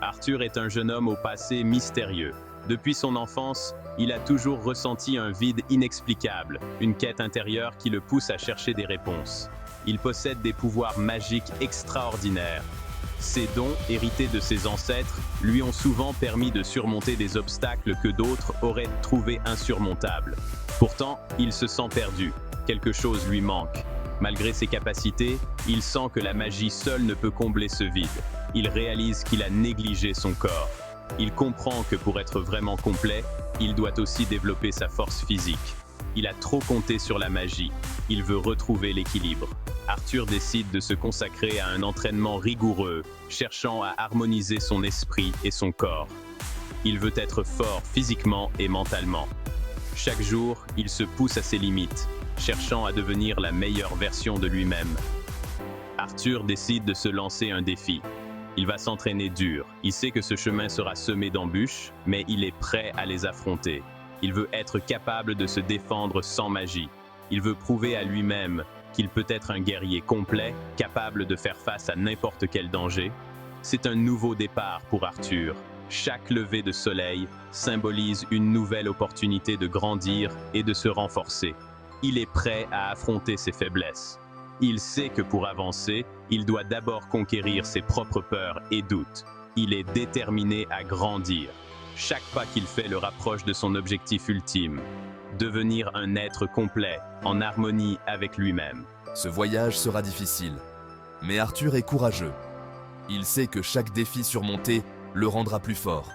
Arthur est un jeune homme au passé mystérieux. Depuis son enfance, il a toujours ressenti un vide inexplicable, une quête intérieure qui le pousse à chercher des réponses. Il possède des pouvoirs magiques extraordinaires. Ses dons, hérités de ses ancêtres, lui ont souvent permis de surmonter des obstacles que d'autres auraient trouvés insurmontables. Pourtant, il se sent perdu. Quelque chose lui manque. Malgré ses capacités, il sent que la magie seule ne peut combler ce vide. Il réalise qu'il a négligé son corps. Il comprend que pour être vraiment complet, il doit aussi développer sa force physique. Il a trop compté sur la magie. Il veut retrouver l'équilibre. Arthur décide de se consacrer à un entraînement rigoureux, cherchant à harmoniser son esprit et son corps. Il veut être fort physiquement et mentalement. Chaque jour, il se pousse à ses limites, cherchant à devenir la meilleure version de lui-même. Arthur décide de se lancer un défi. Il va s'entraîner dur. Il sait que ce chemin sera semé d'embûches, mais il est prêt à les affronter. Il veut être capable de se défendre sans magie. Il veut prouver à lui-même qu'il peut être un guerrier complet, capable de faire face à n'importe quel danger. C'est un nouveau départ pour Arthur. Chaque lever de soleil symbolise une nouvelle opportunité de grandir et de se renforcer. Il est prêt à affronter ses faiblesses. Il sait que pour avancer, il doit d'abord conquérir ses propres peurs et doutes. Il est déterminé à grandir. Chaque pas qu'il fait le rapproche de son objectif ultime, devenir un être complet, en harmonie avec lui-même. Ce voyage sera difficile, mais Arthur est courageux. Il sait que chaque défi surmonté le rendra plus fort.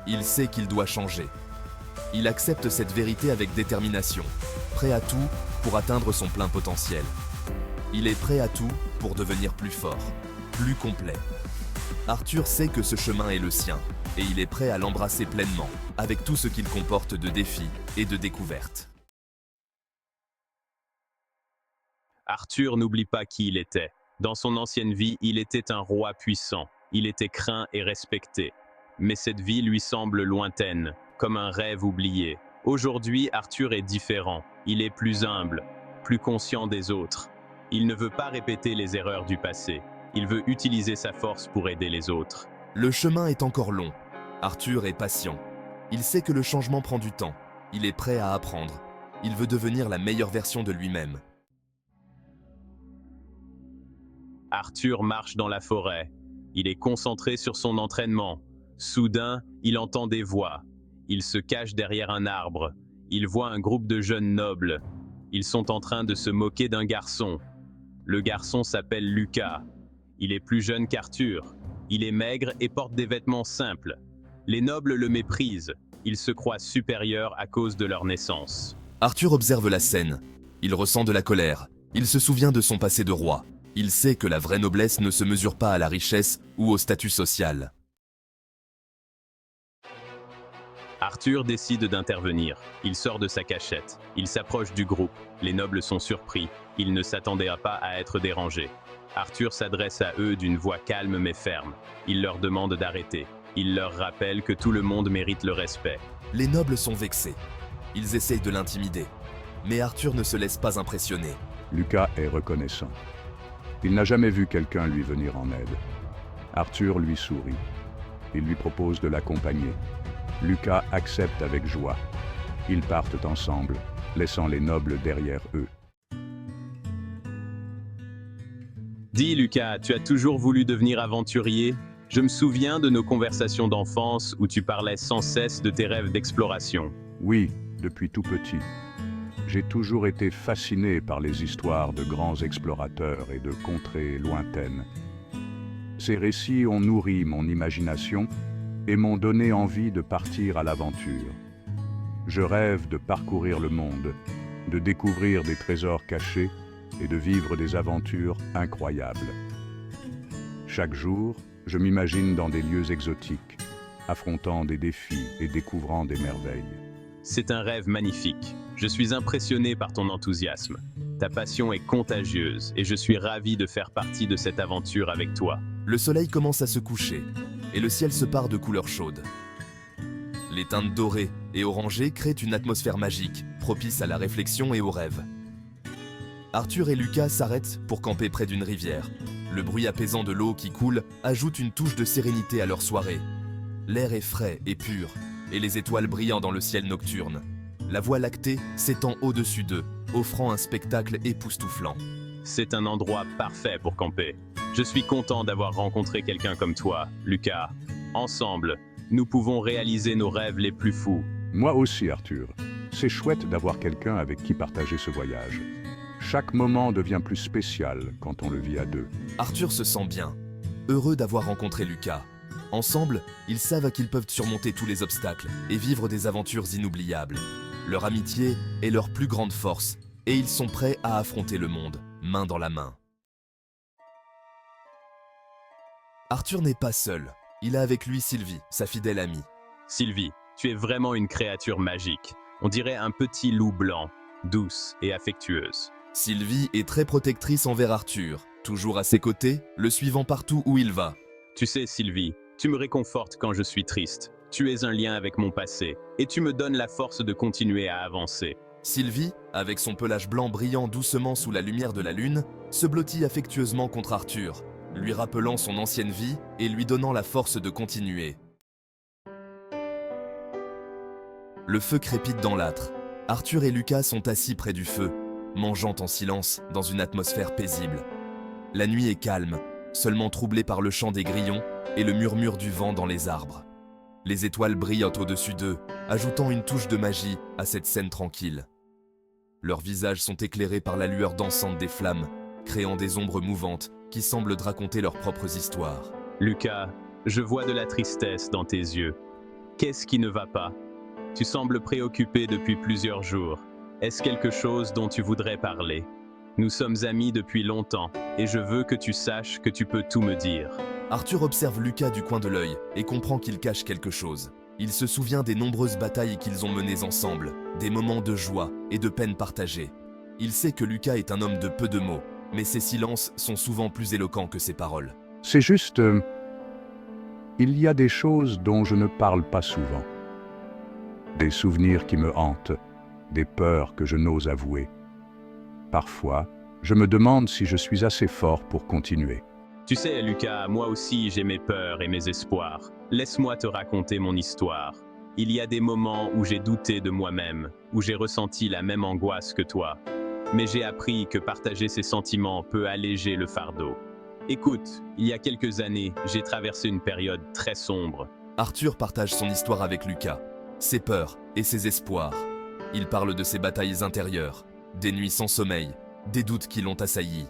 Il sait qu'il doit changer. Il accepte cette vérité avec détermination, prêt à tout pour atteindre son plein potentiel. Il est prêt à tout pour devenir plus fort, plus complet. Arthur sait que ce chemin est le sien, et il est prêt à l'embrasser pleinement, avec tout ce qu'il comporte de défis et de découvertes. Arthur n'oublie pas qui il était. Dans son ancienne vie, il était un roi puissant. Il était craint et respecté. Mais cette vie lui semble lointaine, comme un rêve oublié. Aujourd'hui, Arthur est différent. Il est plus humble, plus conscient des autres. Il ne veut pas répéter les erreurs du passé. Il veut utiliser sa force pour aider les autres. Le chemin est encore long. Arthur est patient. Il sait que le changement prend du temps. Il est prêt à apprendre. Il veut devenir la meilleure version de lui-même. Arthur marche dans la forêt. Il est concentré sur son entraînement. Soudain, il entend des voix. Il se cache derrière un arbre. Il voit un groupe de jeunes nobles. Ils sont en train de se moquer d'un garçon. Le garçon s'appelle Lucas. Il est plus jeune qu'Arthur. Il est maigre et porte des vêtements simples. Les nobles le méprisent. Ils se croient supérieurs à cause de leur naissance. Arthur observe la scène. Il ressent de la colère. Il se souvient de son passé de roi. Il sait que la vraie noblesse ne se mesure pas à la richesse ou au statut social. Arthur décide d'intervenir. Il sort de sa cachette. Il s'approche du groupe. Les nobles sont surpris. Ils ne s'attendaient pas à être dérangés. Arthur s'adresse à eux d'une voix calme mais ferme. Il leur demande d'arrêter. Il leur rappelle que tout le monde mérite le respect. Les nobles sont vexés. Ils essayent de l'intimider. Mais Arthur ne se laisse pas impressionner. Lucas est reconnaissant. Il n'a jamais vu quelqu'un lui venir en aide. Arthur lui sourit. Il lui propose de l'accompagner. Lucas accepte avec joie. Ils partent ensemble, laissant les nobles derrière eux. Dis Lucas, tu as toujours voulu devenir aventurier? Je me souviens de nos conversations d'enfance où tu parlais sans cesse de tes rêves d'exploration. Oui, depuis tout petit. J'ai toujours été fasciné par les histoires de grands explorateurs et de contrées lointaines. Ces récits ont nourri mon imagination et m'ont donné envie de partir à l'aventure. Je rêve de parcourir le monde, de découvrir des trésors cachés et de vivre des aventures incroyables. Chaque jour, je m'imagine dans des lieux exotiques, affrontant des défis et découvrant des merveilles. C'est un rêve magnifique. Je suis impressionné par ton enthousiasme. Ta passion est contagieuse et je suis ravi de faire partie de cette aventure avec toi. Le soleil commence à se coucher et le ciel se pare de couleurs chaudes. Les teintes dorées et orangées créent une atmosphère magique, propice à la réflexion et au rêve. Arthur et Lucas s'arrêtent pour camper près d'une rivière. Le bruit apaisant de l'eau qui coule ajoute une touche de sérénité à leur soirée. L'air est frais et pur, et les étoiles brillant dans le ciel nocturne. La Voie lactée s'étend au-dessus d'eux, offrant un spectacle époustouflant. C'est un endroit parfait pour camper. Je suis content d'avoir rencontré quelqu'un comme toi, Lucas. Ensemble, nous pouvons réaliser nos rêves les plus fous. Moi aussi, Arthur. C'est chouette d'avoir quelqu'un avec qui partager ce voyage. Chaque moment devient plus spécial quand on le vit à deux. Arthur se sent bien, heureux d'avoir rencontré Lucas. Ensemble, ils savent qu'ils peuvent surmonter tous les obstacles et vivre des aventures inoubliables. Leur amitié est leur plus grande force, et ils sont prêts à affronter le monde, main dans la main. Arthur n'est pas seul. Il a avec lui Sylvie, sa fidèle amie. Sylvie, tu es vraiment une créature magique. On dirait un petit loup blanc, douce et affectueuse. Sylvie est très protectrice envers Arthur, toujours à ses côtés, le suivant partout où il va. Tu sais, Sylvie, tu me réconfortes quand je suis triste. Tu es un lien avec mon passé, et tu me donnes la force de continuer à avancer. Sylvie, avec son pelage blanc brillant doucement sous la lumière de la lune, se blottit affectueusement contre Arthur, lui rappelant son ancienne vie et lui donnant la force de continuer. Le feu crépite dans l'âtre. Arthur et Lucas sont assis près du feu, mangeant en silence dans une atmosphère paisible. La nuit est calme, seulement troublée par le chant des grillons et le murmure du vent dans les arbres. Les étoiles brillent au-dessus d'eux, ajoutant une touche de magie à cette scène tranquille. Leurs visages sont éclairés par la lueur dansante des flammes, créant des ombres mouvantes qui semblent raconter leurs propres histoires. Lucas, je vois de la tristesse dans tes yeux. Qu'est-ce qui ne va pas? Tu sembles préoccupé depuis plusieurs jours. Est-ce quelque chose dont tu voudrais parler? Nous sommes amis depuis longtemps, et je veux que tu saches que tu peux tout me dire. Arthur observe Lucas du coin de l'œil et comprend qu'il cache quelque chose. Il se souvient des nombreuses batailles qu'ils ont menées ensemble, des moments de joie et de peine partagés. Il sait que Lucas est un homme de peu de mots, mais ses silences sont souvent plus éloquents que ses paroles. C'est juste... il y a des choses dont je ne parle pas souvent. Des souvenirs qui me hantent, des peurs que je n'ose avouer. Parfois, je me demande si je suis assez fort pour continuer. Tu sais, Lucas, moi aussi j'ai mes peurs et mes espoirs. Laisse-moi te raconter mon histoire. Il y a des moments où j'ai douté de moi-même, où j'ai ressenti la même angoisse que toi. Mais j'ai appris que partager ces sentiments peut alléger le fardeau. Écoute, il y a quelques années, j'ai traversé une période très sombre. Arthur partage son histoire avec Lucas, ses peurs et ses espoirs. Il parle de ses batailles intérieures, des nuits sans sommeil, des doutes qui l'ont assailli.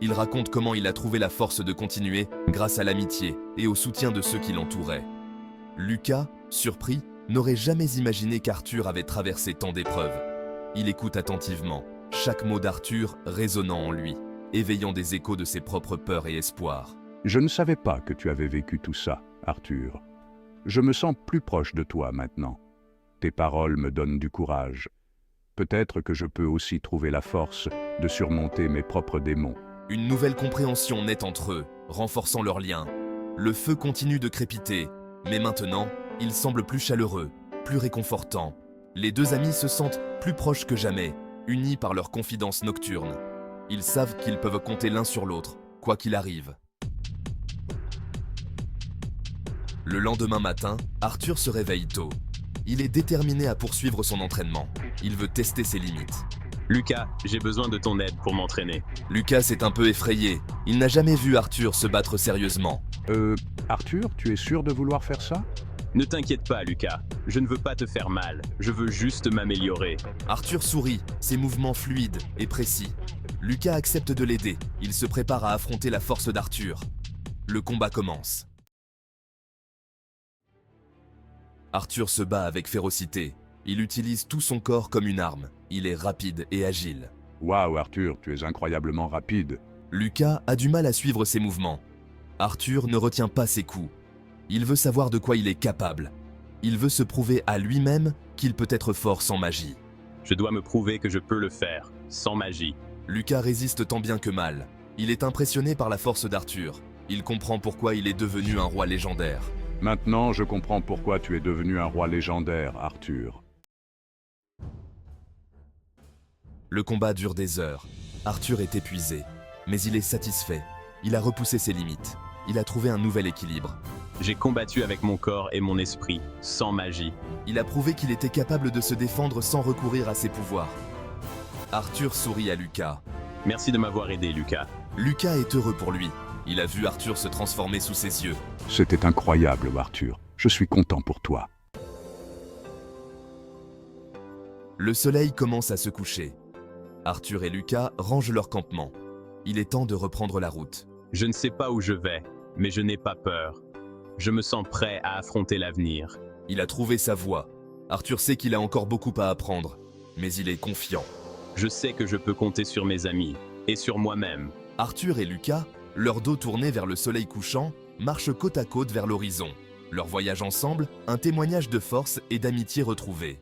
Il raconte comment il a trouvé la force de continuer grâce à l'amitié et au soutien de ceux qui l'entouraient. Lucas, surpris, n'aurait jamais imaginé qu'Arthur avait traversé tant d'épreuves. Il écoute attentivement, chaque mot d'Arthur résonnant en lui, éveillant des échos de ses propres peurs et espoirs. Je ne savais pas que tu avais vécu tout ça, Arthur. Je me sens plus proche de toi maintenant. Tes paroles me donnent du courage. Peut-être que je peux aussi trouver la force de surmonter mes propres démons. Une nouvelle compréhension naît entre eux, renforçant leur lien. Le feu continue de crépiter, mais maintenant, il semble plus chaleureux, plus réconfortant. Les deux amis se sentent plus proches que jamais, unis par leur confidence nocturne. Ils savent qu'ils peuvent compter l'un sur l'autre, quoi qu'il arrive. Le lendemain matin, Arthur se réveille tôt. Il est déterminé à poursuivre son entraînement. Il veut tester ses limites. Lucas, j'ai besoin de ton aide pour m'entraîner. Lucas est un peu effrayé. Il n'a jamais vu Arthur se battre sérieusement. Arthur, tu es sûr de vouloir faire ça? Ne t'inquiète pas, Lucas. Je ne veux pas te faire mal. Je veux juste m'améliorer. Arthur sourit, ses mouvements fluides et précis. Lucas accepte de l'aider. Il se prépare à affronter la force d'Arthur. Le combat commence. Arthur se bat avec férocité. Il utilise tout son corps comme une arme. Il est rapide et agile. Waouh, Arthur, tu es incroyablement rapide. Lucas a du mal à suivre ses mouvements. Arthur ne retient pas ses coups. Il veut savoir de quoi il est capable. Il veut se prouver à lui-même qu'il peut être fort sans magie. Je dois me prouver que je peux le faire, sans magie. Lucas résiste tant bien que mal. Il est impressionné par la force d'Arthur. Il comprend pourquoi il est devenu un roi légendaire. Maintenant, je comprends pourquoi tu es devenu un roi légendaire, Arthur. Le combat dure des heures. Arthur est épuisé, mais il est satisfait. Il a repoussé ses limites. Il a trouvé un nouvel équilibre. J'ai combattu avec mon corps et mon esprit, sans magie. Il a prouvé qu'il était capable de se défendre sans recourir à ses pouvoirs. Arthur sourit à Lucas. Merci de m'avoir aidé, Lucas. Lucas est heureux pour lui. Il a vu Arthur se transformer sous ses yeux. C'était incroyable, Arthur. Je suis content pour toi. Le soleil commence à se coucher. Arthur et Lucas rangent leur campement. Il est temps de reprendre la route. Je ne sais pas où je vais, mais je n'ai pas peur. Je me sens prêt à affronter l'avenir. Il a trouvé sa voie. Arthur sait qu'il a encore beaucoup à apprendre, mais il est confiant. Je sais que je peux compter sur mes amis, et sur moi-même. Arthur et Lucas, leur dos tourné vers le soleil couchant, marchent côte à côte vers l'horizon. Leur voyage ensemble, un témoignage de force et d'amitié retrouvée.